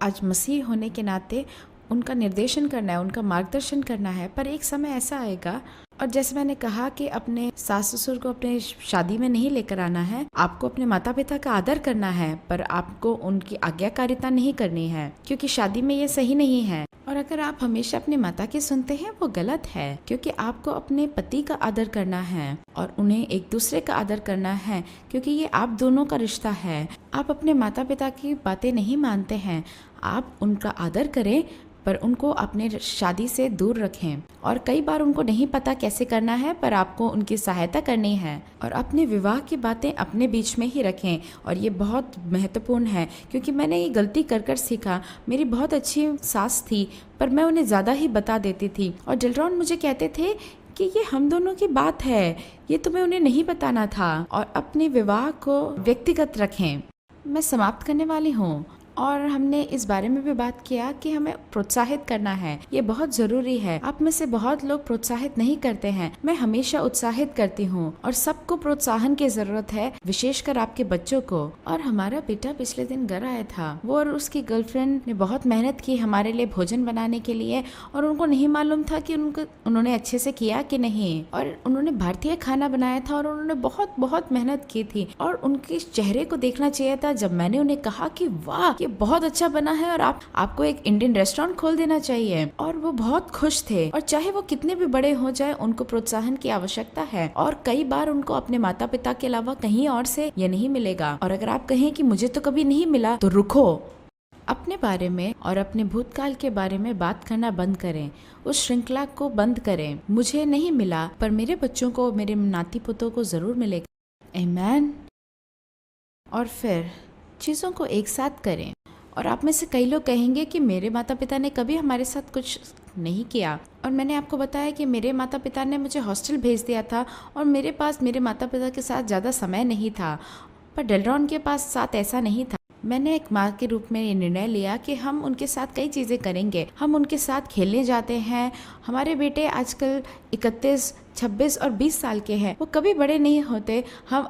आज मसीह होने के नाते उनका निर्देशन करना है, उनका मार्गदर्शन करना है। पर एक समय ऐसा आएगा, और जैसे मैंने कहा कि अपने सास ससुर को अपने शादी में नहीं लेकर आना है, आपको अपने माता पिता का आदर करना है, पर आपको उनकी आज्ञाकारिता नहीं करनी है, क्योंकि शादी में ये सही नहीं है। और अगर आप हमेशा अपने माता की सुनते हैं, वो गलत है, क्योंकि आपको अपने पति का आदर करना है और उन्हें एक दूसरे का आदर करना है, क्योंकि ये आप दोनों का रिश्ता है। आप अपने माता पिता की बातें नहीं मानते हैं, आप उनका आदर करें, पर उनको अपने शादी से दूर रखें। और कई बार उनको नहीं पता कैसे करना है, पर आपको उनकी सहायता करनी है। और अपने विवाह की बातें अपने बीच में ही रखें, और ये बहुत महत्वपूर्ण है, क्योंकि मैंने ये गलती कर कर सीखा। मेरी बहुत अच्छी सास थी, पर मैं उन्हें ज़्यादा ही बता देती थी, और डेलरॉन मुझे कहते थे कि ये हम दोनों की बात है, ये तुम्हें उन्हें नहीं बताना था। और अपने विवाह को व्यक्तिगत रखें। मैं समाप्त करने वाली हूँ। और हमने इस बारे में भी बात किया कि हमें प्रोत्साहित करना है, ये बहुत जरूरी है। आप में से बहुत लोग प्रोत्साहित नहीं करते हैं, मैं हमेशा उत्साहित करती हूँ, और सबको प्रोत्साहन की जरूरत है, विशेषकर आपके बच्चों को। और हमारा बेटा पिछले दिन घर आया था, वो और उसकी गर्लफ्रेंड ने बहुत मेहनत की हमारे लिए भोजन बनाने के लिए, और उनको नहीं मालूम था कि उन्होंने अच्छे से किया कि नहीं। और उन्होंने भारतीय खाना बनाया था और उन्होंने बहुत बहुत मेहनत की थी, और उनके चेहरे को देखना चाहिए था जब मैंने उन्हें कहा कि वाह ये बहुत अच्छा बना है और आपको एक इंडियन रेस्टोरेंट खोल देना चाहिए। और वो बहुत खुश थे। और चाहे वो कितने भी बड़े हो जाए, उनको प्रोत्साहन की आवश्यकता है, और कई बार उनको अपने माता पिता के अलावा कहीं और से ये नहीं मिलेगा। और अगर आप कहें कि मुझे तो कभी नहीं मिला, तो रुको, अपने बारे में और अपने भूतकाल के बारे में बात करना बंद करें, उस श्रृंखला को बंद करें। मुझे नहीं मिला, पर मेरे बच्चों को, मेरे नाती पुतों को जरूर मिलेगा। आमीन। और फिर चीजों को एक साथ करें। और आप में से कई लोग कहेंगे कि मेरे माता पिता ने कभी हमारे साथ कुछ नहीं किया, और मैंने आपको बताया कि मेरे माता पिता ने मुझे हॉस्टल भेज दिया था, और मेरे पास मेरे माता पिता के साथ ज़्यादा समय नहीं था। पर डेलरॉन के पास साथ ऐसा नहीं था। मैंने एक माँ के रूप में ये निर्णय लिया कि हम उनके साथ कई चीज़ें करेंगे। हम उनके साथ खेलने जाते हैं। हमारे बेटे आजकल 31, 26 और 20 साल के हैं। वो कभी बड़े नहीं होते। हम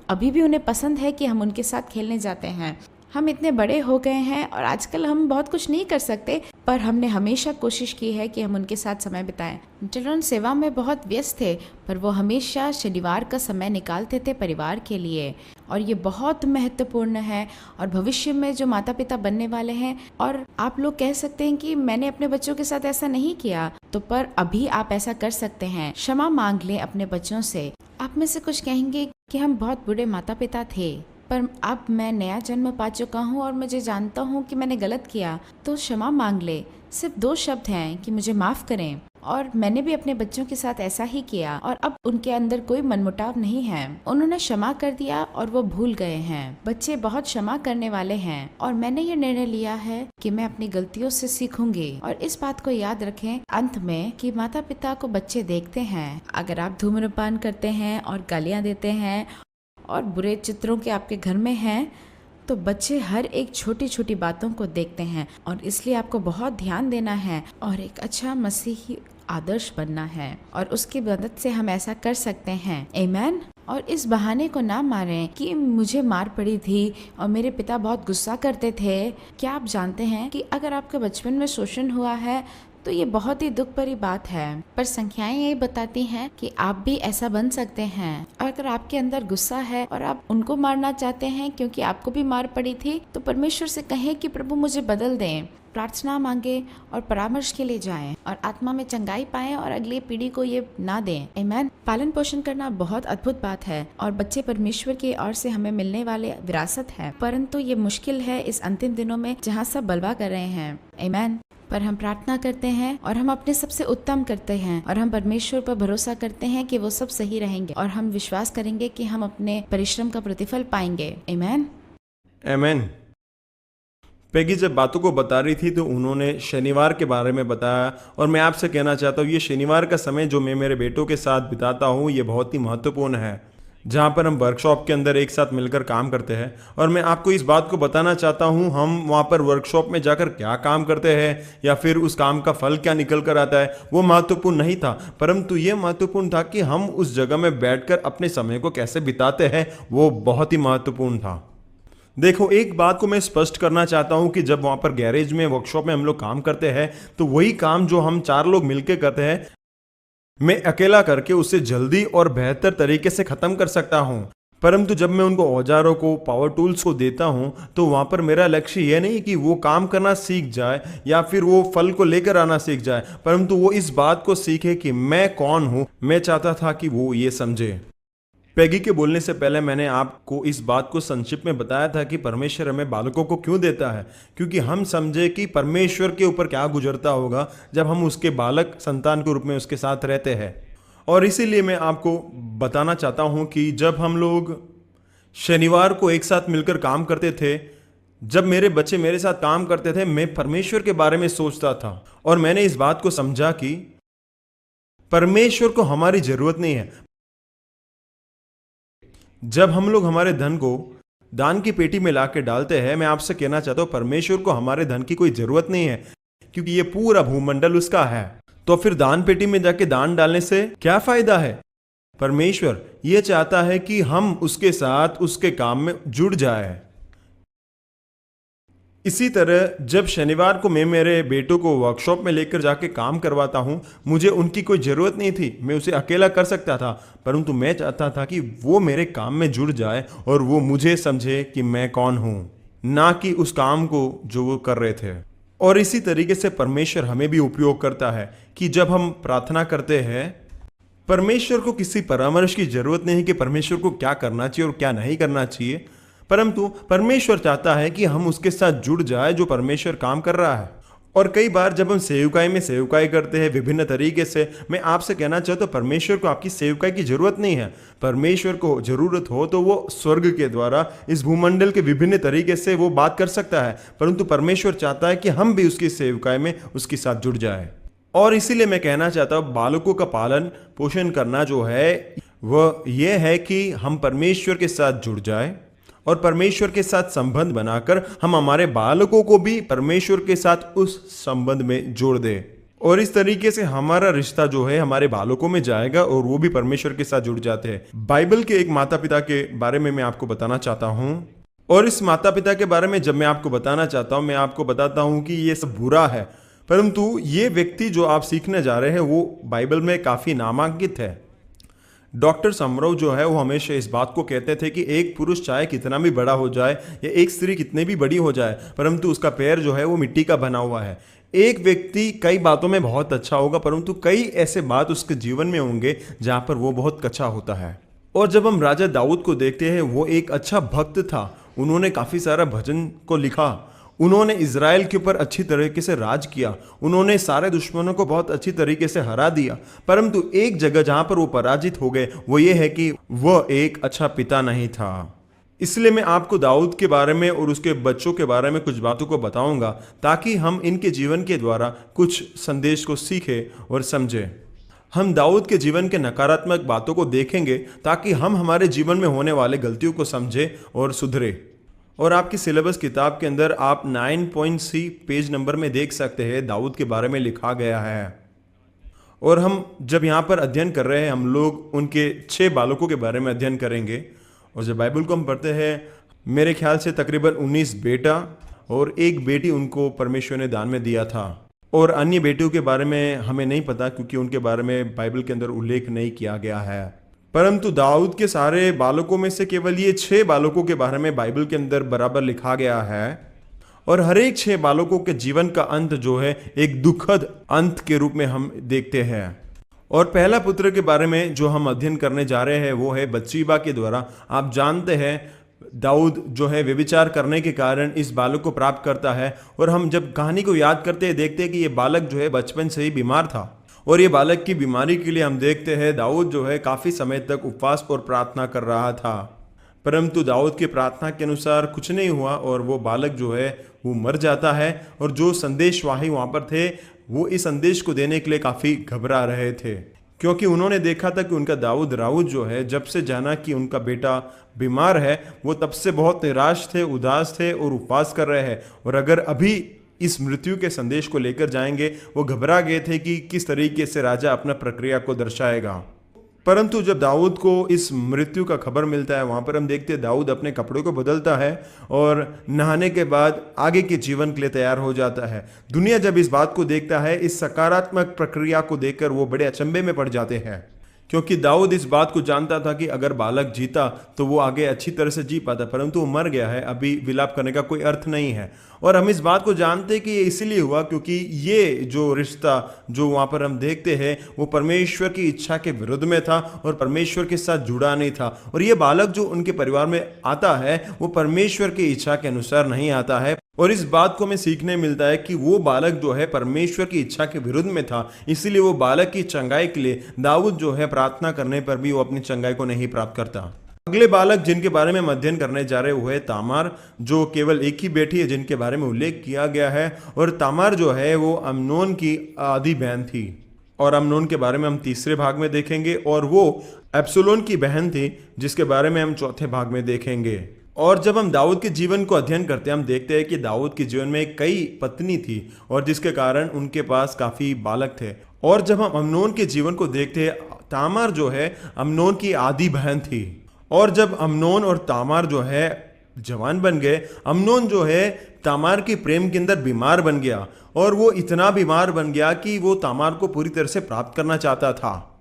अभी भी उन्हें पसंद है कि हम उनके साथ खेलने जाते हैं। हम इतने बड़े हो गए हैं और आजकल हम बहुत कुछ नहीं कर सकते, पर हमने हमेशा कोशिश की है कि हम उनके साथ समय बिताएं। चिल्ड्रन सेवा में बहुत व्यस्त थे, पर वो हमेशा शनिवार का समय निकालते थे परिवार के लिए, और ये बहुत महत्वपूर्ण है। और भविष्य में जो माता पिता बनने वाले हैं, और आप लोग कह सकते हैं कि मैंने अपने बच्चों के साथ ऐसा नहीं किया, तो पर अभी आप ऐसा कर सकते हैं। क्षमा मांग लें अपने बच्चों से। आप में से कुछ कहेंगे कि हम बहुत बुरे माता पिता थे, पर अब मैं नया जन्म पा चुका हूँ और मुझे जानता हूँ कि मैंने गलत किया, तो क्षमा मांग ले। सिर्फ 2 शब्द हैं कि मुझे माफ़ करें। और मैंने भी अपने बच्चों के साथ ऐसा ही किया, और अब उनके अंदर कोई मनमुटाव नहीं है। उन्होंने क्षमा कर दिया और वो भूल गए हैं। बच्चे बहुत क्षमा करने वाले हैं, और मैंने ये निर्णय लिया है कि मैं अपनी गलतियों से सीखूंगी। और इस बात को याद रखें अंत में कि माता पिता को बच्चे देखते हैं। अगर आप धूम्रपान करते हैं और गालियाँ देते हैं और बुरे चित्रों के आपके घर में हैं, तो बच्चे हर एक छोटी छोटी बातों को देखते हैं, और इसलिए आपको बहुत ध्यान देना है और एक अच्छा मसीही आदर्श बनना है, और उसकी मदद से हम ऐसा कर सकते हैं। आमीन। और इस बहाने को ना मारें कि मुझे मार पड़ी थी और मेरे पिता बहुत गुस्सा करते थे। क्या आप जानते हैं कि अगर आपके बचपन में शोषण हुआ है तो ये बहुत ही दुख भरी बात है, पर संख्याएं ये बताती हैं कि आप भी ऐसा बन सकते हैं। अगर आपके अंदर गुस्सा है और आप उनको मारना चाहते हैं क्योंकि आपको भी मार पड़ी थी, तो परमेश्वर से कहें कि प्रभु मुझे बदल दें। प्रार्थना मांगे और परामर्श के लिए जाएं और आत्मा में चंगाई पाएं और अगली पीढ़ी को ये ना दें। आमीन। पालन पोषण करना बहुत अद्भुत बात है, और बच्चे परमेश्वर की ओर से हमें मिलने वाले विरासत है, परंतु ये मुश्किल है इस अंतिम दिनों में जहाँ सब बलवा कर रहे हैं। आमीन। पर हम प्रार्थना करते हैं और हम अपने सबसे उत्तम करते हैं, और हम परमेश्वर पर भरोसा करते हैं कि वो सब सही रहेंगे, और हम विश्वास करेंगे कि हम अपने परिश्रम का प्रतिफल पाएंगे। आमीन। आमीन। पेगी जब बातों को बता रही थी तो उन्होंने शनिवार के बारे में बताया, और मैं आपसे कहना चाहता हूँ ये शनिवार का समय जो मैं मेरे बेटों के साथ बिताता हूँ ये बहुत ही महत्वपूर्ण है, जहाँ पर हम वर्कशॉप के अंदर एक साथ मिलकर काम करते हैं। और मैं आपको इस बात को बताना चाहता हूँ हम वहाँ पर वर्कशॉप में जाकर क्या काम करते हैं या फिर उस काम का फल क्या निकल कर आता है वो महत्वपूर्ण नहीं था, परंतु ये महत्वपूर्ण था कि हम उस जगह में बैठकर अपने समय को कैसे बिताते हैं, वो बहुत ही महत्वपूर्ण था। देखो, एक बात को मैं स्पष्ट करना चाहता हूं कि जब वहां पर गैरेज में वर्कशॉप में हम लोग काम करते हैं तो वही काम जो हम 4 लोग मिलकर करते हैं मैं अकेला करके उसे जल्दी और बेहतर तरीके से खत्म कर सकता हूं। परंतु जब मैं उनको औजारों को, पावर टूल्स को देता हूं तो वहां पर मेरा लक्ष्य यह नहीं कि वो काम करना सीख जाए या फिर वो फल को लेकर आना सीख जाए, परंतु वो इस बात को सीखे कि मैं कौन हूं। मैं चाहता था कि वो ये समझे। पेगी के बोलने से पहले मैंने आपको इस बात को संक्षिप्त में बताया था कि परमेश्वर हमें बालकों को क्यों देता है, क्योंकि हम समझे कि परमेश्वर के ऊपर क्या गुजरता होगा जब हम उसके बालक संतान के रूप में उसके साथ रहते हैं। और इसीलिए मैं आपको बताना चाहता हूं कि जब हम लोग शनिवार को एक साथ मिलकर काम करते थे, जब मेरे बच्चे मेरे साथ काम करते थे, मैं परमेश्वर के बारे में सोचता था, और मैंने इस बात को समझा कि परमेश्वर को हमारी जरूरत नहीं है। जब हम लोग हमारे धन को दान की पेटी में लाके डालते हैं, मैं आपसे कहना चाहता हूं परमेश्वर को हमारे धन की कोई जरूरत नहीं है, क्योंकि ये पूरा भूमंडल उसका है। तो फिर दान पेटी में जाके दान डालने से क्या फायदा है? परमेश्वर ये चाहता है कि हम उसके साथ उसके काम में जुड़ जाए। इसी तरह जब शनिवार को मैं मेरे बेटों को वर्कशॉप में लेकर जाके काम करवाता हूं, मुझे उनकी कोई ज़रूरत नहीं थी, मैं उसे अकेला कर सकता था, परंतु मैं चाहता था कि वो मेरे काम में जुड़ जाए और वो मुझे समझे कि मैं कौन हूं, ना कि उस काम को जो वो कर रहे थे। और इसी तरीके से परमेश्वर हमें भी उपयोग करता है कि जब हम प्रार्थना करते हैं, परमेश्वर को किसी परामर्श की जरूरत नहीं कि परमेश्वर को क्या करना चाहिए और क्या नहीं करना चाहिए, परंतु परमेश्वर चाहता है कि हम उसके साथ जुड़ जाए जो परमेश्वर काम कर रहा है। और कई बार जब हम सेवकाई में सेवकाई करते हैं विभिन्न तरीके से, मैं आपसे कहना चाहता हूं परमेश्वर को आपकी सेवकाई की जरूरत नहीं है। परमेश्वर को जरूरत हो तो वो स्वर्ग के द्वारा इस भूमंडल के विभिन्न तरीके से वो बात कर सकता है, परंतु परमेश्वर चाहता है कि हम भी उसकी सेवकाई में उसके साथ जुड़ जाए। और इसीलिए मैं कहना चाहता हूं बालकों का पालन पोषण करना जो है वह यह है कि हम परमेश्वर के साथ जुड़ जाए और परमेश्वर के साथ संबंध बनाकर हम हमारे बालकों को भी परमेश्वर के साथ उस संबंध में जोड़ दें। और इस तरीके से हमारा रिश्ता जो है हमारे बालकों में जाएगा और वो भी परमेश्वर के साथ जुड़ जाते हैं। बाइबल के एक माता पिता के बारे में मैं आपको बताना चाहता हूँ। और इस माता पिता के बारे में जब मैं आपको बताना चाहता हूँ, मैं आपको बताता हूँ कि ये सब बुरा है, परंतु ये व्यक्ति जो आप सीखने जा रहे हैं वो बाइबल में काफ़ी नामांकित है। डॉक्टर समरव जो है वो हमेशा इस बात को कहते थे कि एक पुरुष चाहे कितना भी बड़ा हो जाए या एक स्त्री कितनी भी बड़ी हो जाए, परंतु उसका पैर जो है वो मिट्टी का बना हुआ है। एक व्यक्ति कई बातों में बहुत अच्छा होगा, परंतु कई ऐसे बात उसके जीवन में होंगे जहां पर वो बहुत कच्चा होता है। और जब हम राजा दाऊद को देखते हैं, वो एक अच्छा भक्त था। उन्होंने काफ़ी सारा भजन को लिखा, उन्होंने इज़राइल के ऊपर अच्छी तरीके से राज किया, उन्होंने सारे दुश्मनों को बहुत अच्छी तरीके से हरा दिया। परंतु एक जगह जहां पर वो पराजित हो गए वो ये है कि वह एक अच्छा पिता नहीं था। इसलिए मैं आपको दाऊद के बारे में और उसके बच्चों के बारे में कुछ बातों को बताऊंगा, ताकि हम इनके जीवन के द्वारा कुछ संदेश को सीखें और समझें। हम दाऊद के जीवन के नकारात्मक बातों को देखेंगे ताकि हम हमारे जीवन में होने वाले गलतियों को समझें और सुधरे। और आपकी सिलेबस किताब के अंदर आप 9.C पेज नंबर में देख सकते हैं, दाऊद के बारे में लिखा गया है। और हम जब यहाँ पर अध्ययन कर रहे हैं, हम लोग उनके 6 बालकों के बारे में अध्ययन करेंगे। और जब बाइबल को हम पढ़ते हैं, मेरे ख्याल से तकरीबन 19 बेटा और 1 बेटी उनको परमेश्वर ने दान में दिया था। और अन्य बेटियों के बारे में हमें नहीं पता, क्योंकि उनके बारे में बाइबल के अंदर उल्लेख नहीं किया गया है। परंतु दाऊद के सारे बालकों में से केवल ये 6 बालकों के बारे में बाइबल के अंदर बराबर लिखा गया है। और हर एक 6 बालकों के जीवन का अंत जो है एक दुखद अंत के रूप में हम देखते हैं। और पहला पुत्र के बारे में जो हम अध्ययन करने जा रहे हैं वो है बत्शीबा के द्वारा। आप जानते हैं दाऊद जो है व्यभिचार करने के कारण इस बालक को प्राप्त करता है। और हम जब कहानी को याद करते हैं, देखते हैं कि ये बालक जो है बचपन से ही बीमार था। और ये बालक की बीमारी के लिए हम देखते हैं दाऊद जो है काफ़ी समय तक उपवास और प्रार्थना कर रहा था। परंतु दाऊद की प्रार्थना के अनुसार कुछ नहीं हुआ और वो बालक जो है वो मर जाता है। और जो संदेशवाही वहाँ पर थे वो इस संदेश को देने के लिए काफ़ी घबरा रहे थे, क्योंकि उन्होंने देखा था कि उनका दाऊद राउत जो है जब से जाना कि उनका बेटा बीमार है, वो तब से बहुत निराश थे, उदास थे और उपवास कर रहे हैं। और अगर अभी इस मृत्यु के संदेश को लेकर जाएंगे, वो घबरा गए थे कि किस तरीके से राजा अपना प्रक्रिया को दर्शाएगा। परंतु जब दाऊद को इस मृत्यु का खबर मिलता है, वहाँ पर हम देखते हैं दाऊद अपने कपड़ों को बदलता है और नहाने के बाद आगे के जीवन के लिए तैयार हो जाता है। दुनिया जब इस बात को देखता है, इस सकारात्मक प्रक्रिया को देखकर वो बड़े अचंभे में पड़ जाते हैं, क्योंकि दाऊद इस बात को जानता था कि अगर बालक जीता तो वो आगे अच्छी तरह से जी पाता, परंतु वो मर गया है, अभी विलाप करने का कोई अर्थ नहीं है। और हम इस बात को जानते हैं कि ये इसलिए हुआ क्योंकि ये जो रिश्ता जो वहाँ पर हम देखते हैं वो परमेश्वर की इच्छा के विरुद्ध में था और परमेश्वर के साथ जुड़ा नहीं था। और ये बालक जो उनके परिवार में आता है वो परमेश्वर की इच्छा के अनुसार नहीं आता है। और इस बात को हमें सीखने मिलता है कि वो बालक जो है परमेश्वर की इच्छा के विरुद्ध में था, इसीलिए वो बालक की चंगाई के लिए दाऊद जो है प्रार्थना करने पर भी वो अपनी चंगाई को नहीं प्राप्त करता। अगले बालक जिनके बारे में हम अध्ययन करने जा रहे हुए तामार, जो केवल एक ही बेटी है जिनके बारे में उल्लेख किया गया है। और तामार जो है वो अम्नोन की आधी बहन थी और अम्नोन के बारे में हम तीसरे भाग में देखेंगे। और वो एब्सोलोन की बहन थी जिसके बारे में हम चौथे भाग में देखेंगे। और जब हम दाऊद के जीवन को अध्ययन करते हैं, हम देखते हैं कि दाऊद के जीवन में कई पत्नी थी और जिसके कारण उनके पास काफ़ी बालक थे। और जब हम अम्नोन के जीवन को देखते हैं, तामार जो है अम्नोन की आधी बहन थी। और जब अम्नोन और तामार जो है जवान बन गए, अम्नोन जो है तामार की प्रेम के अंदर बीमार बन गया और वो इतना बीमार बन गया कि वो तामार को पूरी तरह से प्राप्त करना चाहता था।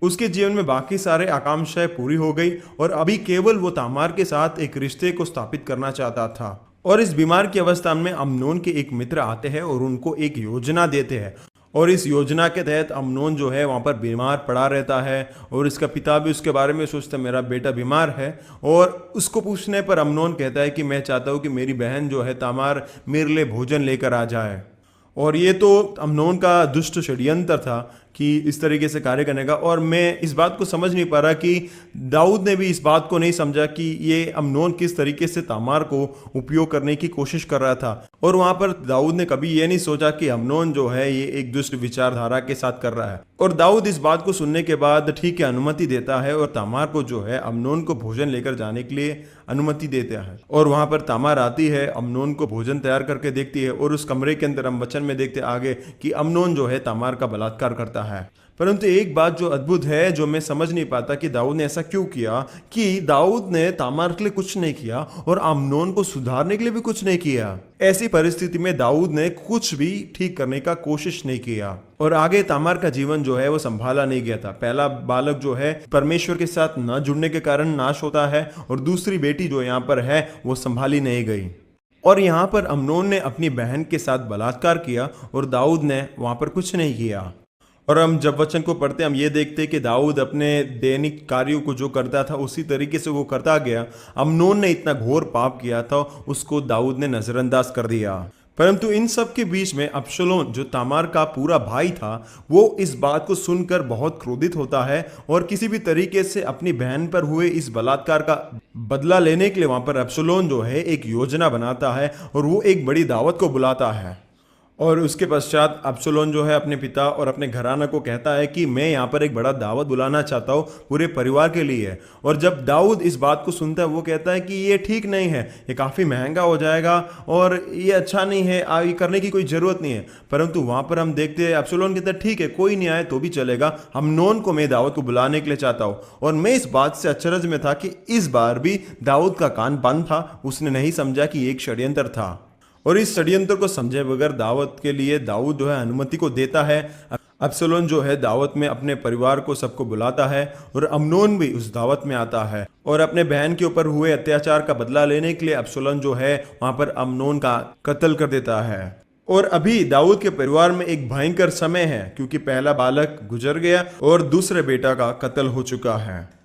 उसके जीवन में बाकी सारे आकांक्षाएं पूरी हो गई और अभी केवल वो तामार के साथ एक रिश्ते को स्थापित करना चाहता था। और इस बीमार की अवस्था में अम्नोन के एक मित्र आते हैं और उनको एक योजना देते हैं। और इस योजना के तहत अम्नोन जो है वहाँ पर बीमार पड़ा रहता है और इसका पिता भी उसके बारे में सोचता है मेरा बेटा बीमार है। और उसको पूछने पर अम्नोन कहता है कि मैं चाहता हूँ कि मेरी बहन जो है तामार मेरे लिए भोजन लेकर आ जाए। और ये तो अम्नोन का दुष्ट षड्यंत्र था कि इस तरीके से कार्य करने का। और मैं इस बात को समझ नहीं पा रहा कि दाऊद ने भी इस बात को नहीं समझा कि ये अम्नोन किस तरीके से तामार को उपयोग करने की कोशिश कर रहा था। और वहां पर दाऊद ने कभी ये नहीं सोचा कि अम्नोन जो है ये एक दुष्ट विचारधारा के साथ कर रहा है। और दाऊद इस बात को सुनने के बाद ठीक है अनुमति देता है और तामार को जो है अम्नोन को भोजन लेकर जाने के लिए अनुमति देता है। और वहां पर तामार आती है, अम्नोन को भोजन तैयार करके देखती है और उस कमरे के अंदर हम वचन में देखते आगे कि अम्नोन जो है तामार का बलात्कार करता है। परंतु एक बात जो अद्भुत है, जो मैं समझ नहीं पाता कि दाऊद ने ऐसा क्यों किया, कि दाऊद ने तामार के लिए कुछ नहीं किया और अम्नोन को सुधारने के लिए भी कुछ नहीं किया। ऐसी परिस्थिति में दाऊद ने कुछ भी ठीक करने का कोशिश नहीं किया और आगे तामार का जीवन जो है वो संभाला नहीं गया था। पहला बालक जो है परमेश्वर के साथ न जुड़ने के कारण नाश होता है और दूसरी बेटी जो यहाँ पर है वो संभाली नहीं गई। और यहाँ पर अम्नोन ने अपनी बहन के साथ बलात्कार किया और दाऊद ने वहां पर कुछ नहीं किया। और हम जब वचन को पढ़ते हम ये देखते हैं कि दाऊद अपने दैनिक कार्यों को जो करता था उसी तरीके से वो करता गया। अम्नोन ने इतना घोर पाप किया था, उसको दाऊद ने नजरअंदाज कर दिया। परंतु इन सब के बीच में अबशलोम जो तामार का पूरा भाई था, वो इस बात को सुनकर बहुत क्रोधित होता है और किसी भी तरीके से अपनी बहन पर हुए इस बलात्कार का बदला लेने के लिए वहां पर अबशलोम जो है एक योजना बनाता है और वो एक बड़ी दावत को बुलाता है। और उसके पश्चात अबशलोम जो है अपने पिता और अपने घराना को कहता है कि मैं यहाँ पर एक बड़ा दावत बुलाना चाहता हूँ पूरे परिवार के लिए। और जब दाऊद इस बात को सुनता है वो कहता है कि ये ठीक नहीं है, ये काफ़ी महंगा हो जाएगा और ये अच्छा नहीं है, ये करने की कोई ज़रूरत नहीं है। परंतु वहाँ पर हम देखते हैं अबशलोम कहता है ठीक है कोई नहीं आए तो भी चलेगा, अम्नोन को मैं दावत को बुलाने के लिए चाहता हूँ। और मैं इस बात से अचरज में था कि इस बार भी दाऊद का कान बंद था, उसने नहीं समझा कि एक षड्यंत्र था। और इस षड्यंत्र को समझे बगैर दावत के लिए दाऊद जो है अनुमति को देता है। अबशलोम जो है दावत में अपने परिवार को सबको बुलाता है और अम्नोन भी उस दावत में आता है और अपने बहन के ऊपर हुए अत्याचार का बदला लेने के लिए अबशलोम जो है वहां पर अम्नोन का कत्ल कर देता है। और अभी दाऊद के परिवार में एक भयंकर समय है क्योंकि पहला बालक गुजर गया और दूसरे बेटा का कत्ल हो चुका है।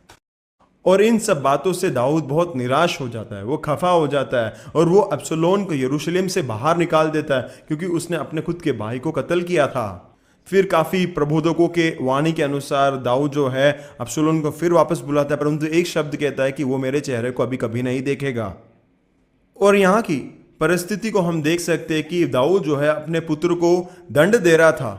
और इन सब बातों से दाऊद बहुत निराश हो जाता है, वो खफा हो जाता है और वो अबशलोम को यरूशलेम से बाहर निकाल देता है क्योंकि उसने अपने खुद के भाई को कत्ल किया था। फिर काफ़ी प्रबोधकों के वाणी के अनुसार दाऊद जो है अबशलोम को फिर वापस बुलाता है, परंतु एक शब्द कहता है कि वो मेरे चेहरे को अभी कभी नहीं देखेगा। और यहाँ की परिस्थिति को हम देख सकते हैं कि दाऊद जो है अपने पुत्र को दंड दे रहा था,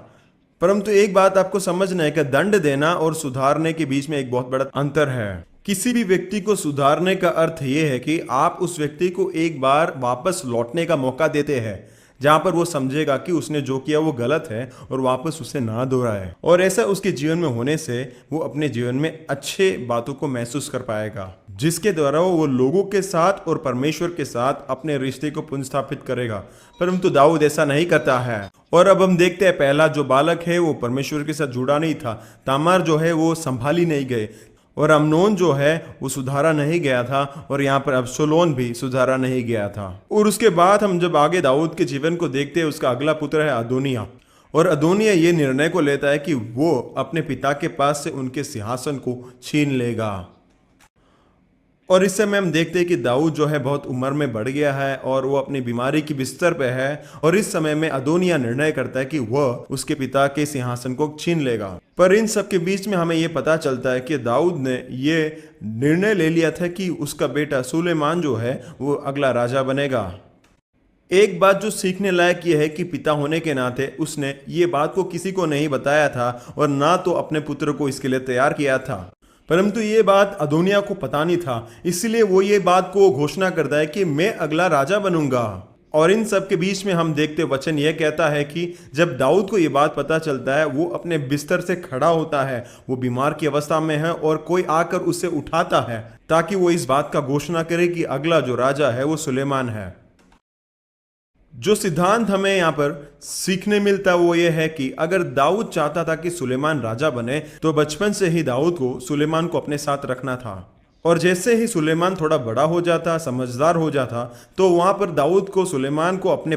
परंतु एक बात आपको समझना है कि दंड देना और सुधारने के बीच में एक बहुत बड़ा अंतर है। किसी भी व्यक्ति को सुधारने का अर्थ यह है कि आप उस व्यक्ति को एक बार वापस लौटने का मौका देते हैं जहां पर वो समझेगा कि उसने जो किया वो गलत है और वापस उसे ना दोहराए। और ऐसा उसके जीवन में होने से वो अपने जीवन में अच्छे बातों को महसूस कर पाएगा, जिसके द्वारा वो लोगों के साथ और परमेश्वर के साथ अपने रिश्ते को पुनर्स्थापित करेगा। परंतु दाऊद ऐसा नहीं करता है। और अब हम देखते हैं पहला जो बालक है वो परमेश्वर के साथ जुड़ा नहीं था, तामार जो है वो संभाली नहीं गए और अम्नोन जो है वो सुधारा नहीं गया था और यहाँ पर अबशलोम भी सुधारा नहीं गया था। और उसके बाद हम जब आगे दाऊद के जीवन को देखते हैं, उसका अगला पुत्र है अदोनिया। और अदोनिया ये निर्णय को लेता है कि वो अपने पिता के पास से उनके सिंहासन को छीन लेगा। और इस समय हम देखते हैं कि दाऊद जो है बहुत उम्र में बढ़ गया है और वो अपनी बीमारी की बिस्तर पे है। और इस समय में अदोनिया निर्णय करता है कि वह उसके पिता के सिंहासन को छीन लेगा। पर इन सब के बीच में हमें ये पता चलता है कि दाऊद ने ये निर्णय ले लिया था कि उसका बेटा सुलेमान जो है वो अगला राजा बनेगा। एक बात जो सीखने लायक ये है कि पिता होने के नाते उसने ये बात को किसी को नहीं बताया था और ना तो अपने पुत्र को इसके लिए तैयार किया था। परंतु ये बात अदोनिया को पता नहीं था, इसलिए वो ये बात को घोषणा करता है कि मैं अगला राजा बनूंगा। और इन सब के बीच में हम देखते वचन यह कहता है कि जब दाऊद को ये बात पता चलता है वो अपने बिस्तर से खड़ा होता है, वो बीमार की अवस्था में है और कोई आकर उसे उठाता है ताकि वो इस बात का घोषणा करे कि अगला जो राजा है वो सुलेमान है। जो सिद्धांत हमें यहाँ पर सीखने मिलता वो ये है कि अगर दाऊद चाहता था कि सुलेमान राजा बने तो बचपन से ही दाऊद को सुलेमान को अपने साथ रखना था। और जैसे ही सुलेमान थोड़ा बड़ा हो जाता, समझदार हो जाता, तो वहां पर दाऊद को सुलेमान को अपने